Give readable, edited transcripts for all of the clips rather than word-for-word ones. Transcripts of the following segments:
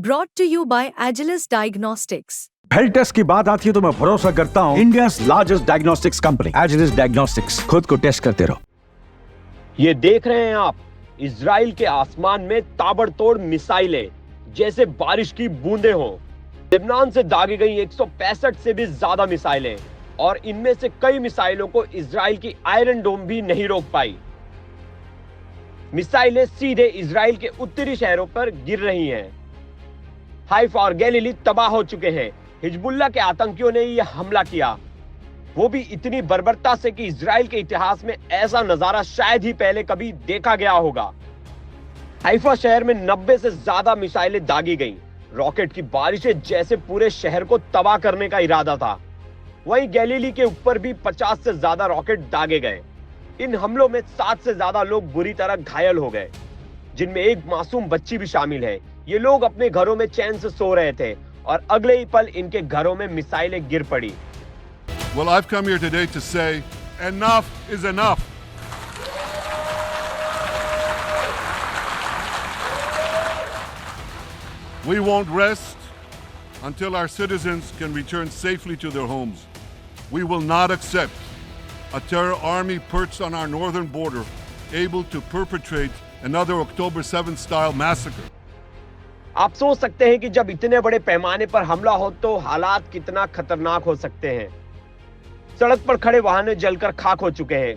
Brought to you by Agilus Diagnostics. Health test की बात आती है तो मैं भरोसा करता हूँ India's largest diagnostics company Agilus Diagnostics. खुद को टेस्ट करते रहो। ये देख रहे हैं आप, इजराइल के आसमान में ताबड़तोड़ मिसाइलें जैसे बारिश की बूंदें हों। लेबनान से दागी गई 165 से भी ज्यादा मिसाइलें, और इनमें से कई मिसाइलों को इजराइल की आयरन डोम भी नहीं रोक पाई। मिसाइलें सीधे इजराइल के उत्तरी शहरों पर गिर रही हैं। हाइफा और गैलीली तबाह हो चुके हैं। हिजबुल्लाह के आतंकियों ने यह हमला किया, वो भी इतनी बर्बरता से कि इजराइल के इतिहास में ऐसा नजारा शायद ही पहले कभी देखा गया होगा। हाइफा शहर में 90 से ज्यादा मिसाइलें दागी गईं। रॉकेट की बारिशें जैसे पूरे शहर को तबाह करने का इरादा था। वहीं गैलीली के ऊपर भी 50 से ज्यादा रॉकेट दागे गए। इन हमलों में 7 से ज्यादा लोग बुरी तरह घायल हो गए, जिनमें एक मासूम बच्ची भी शामिल है। ये लोग अपने घरों में चैन से सो रहे थे और अगले ही पल इनके घरों में मिसाइलें गिर पड़ी। Well, I've come here today to say enough is enough. We won't rest until our citizens can return safely to their homes. We will not accept a terror army perched on our northern border, able to perpetrate another October 7th style massacre. आप सोच सकते हैं कि जब इतने बड़े पैमाने पर हमला हो तो हालात कितना खतरनाक हो सकते हैं। सड़क पर खड़े वाहन जलकर खाक हो चुके हैं,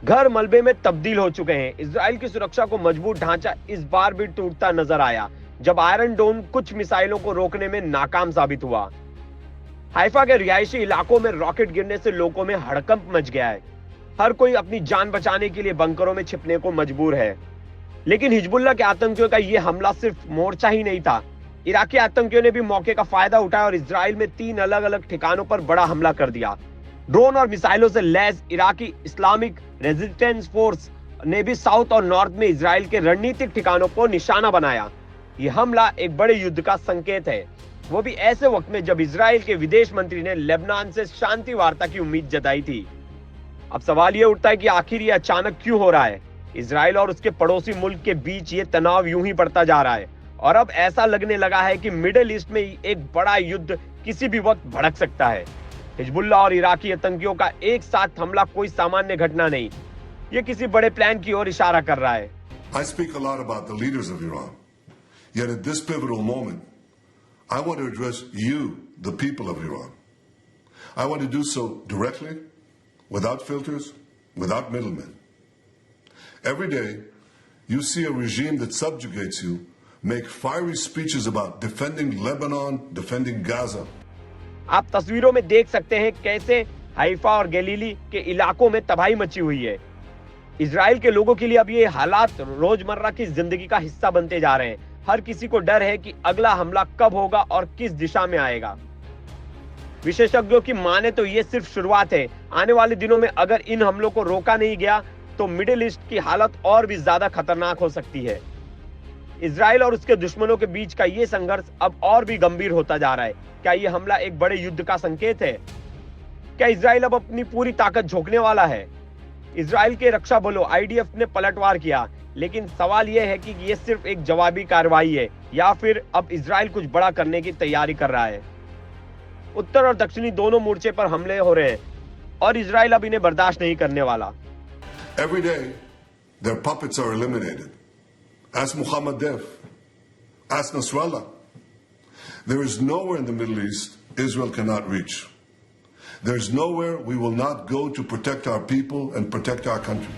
घर मलबे में तब्दील हो चुके हैं। इजराइल की सुरक्षा को मजबूत ढांचा इस बार भी टूटता नजर आया जब आयरन डोम कुछ मिसाइलों को रोकने में नाकाम साबित हुआ। हाइफा के रिहायशी इलाकों में रॉकेट गिरने से लोगों में हड़कंप मच गया है। हर कोई अपनी जान बचाने के लिए बंकरों में छिपने को मजबूर है। लेकिन हिजबुल्लाह के आतंकियों का यह हमला सिर्फ मोर्चा ही नहीं था। इराकी आतंकियों ने भी मौके का फायदा उठाया और इजराइल में 3 अलग अलग ठिकानों पर बड़ा हमला कर दिया। ड्रोन और मिसाइलों से lace Iraqi Islamic resistance force ने भी साउथ और नॉर्थ में इजराइल के रणनीतिक ठिकानों को निशाना बनाया। यह हमला एक बड़े युद्ध का संकेत है, वो भी ऐसे वक्त में जब इजराइल के विदेश मंत्री ने लेबनान से शांति वार्ता की उम्मीद जताई थी। अब सवाल यह उठता है कि आखिर ये अचानक क्यों हो रहा है। इजराइल और उसके पड़ोसी मुल्क के बीच ये तनाव यूं ही बढ़ता जा रहा है और अब ऐसा लगने लगा है कि मिडिल ईस्ट में एक बड़ा युद्ध किसी भी वक्त भड़क सकता है। हिजबुल्लाह और इराकी आतंकियों का एक साथ हमला कोई सामान्य घटना नहीं, ये किसी बड़े प्लान की ओर इशारा कर रहा है। I speak a lot about the leaders of Iran. Yet at this pivotal moment, I want to address you, the people of Iran. I want to do so directly, without filters, without middlemen. Every day, you see a regime that subjugates you make fiery speeches about defending Lebanon, defending Gaza. आप तस्वीरों में देख सकते हैं कैसे Haifa और गलीली के इलाकों में तबाही मची हुई है। इजराइल के लोगों के लिए अब ये हालात रोजमर्रा की जिंदगी का हिस्सा बनते जा रहे हैं। हर किसी को डर है कि अगला हमला कब होगा और किस दिशा में आएगा। विशेषज्ञों की माने तो ये सिर्फ शुरुआत है। आने वाले दिनों में अगर इन हमलों को रोका नहीं गया तो मिडिल ईस्ट की हालत और भी ज्यादा खतरनाक हो सकती है। इजराइल और उसके दुश्मनों के बीच का ये संघर्ष अब और भी गंभीर होता जा रहा है। क्या ये हमला एक बड़े युद्ध का संकेत है? क्या इजराइल अब अपनी पूरी ताकत झोंकने वाला है? इजराइल के रक्षा बलों IDF ने पलटवार किया, लेकिन सवाल यह है कि ये सिर्फ एक जवाबी कार्रवाई है या फिर अब इजराइल कुछ बड़ा करने की तैयारी कर रहा है। उत्तर और दक्षिणी दोनों मोर्चे पर हमले हो रहे हैं और इजराइल अब इन्हें बर्दाश्त नहीं करने वाला। Every day, their puppets are eliminated. Ask Mohammed Deif. Ask Nasrallah. There is nowhere in the Middle East Israel cannot reach. There is nowhere we will not go to protect our people and protect our country.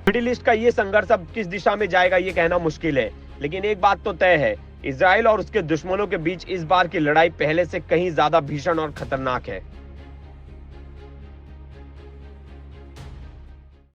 Middle east का ये संघर्ष अब किस दिशा में जाएगा ये कहना मुश्किल है, लेकिन एक बात तो तय है, इजराइल और उसके दुश्मनों के बीच इस बार की लड़ाई पहले से कहीं ज्यादा भीषण और खतरनाक है।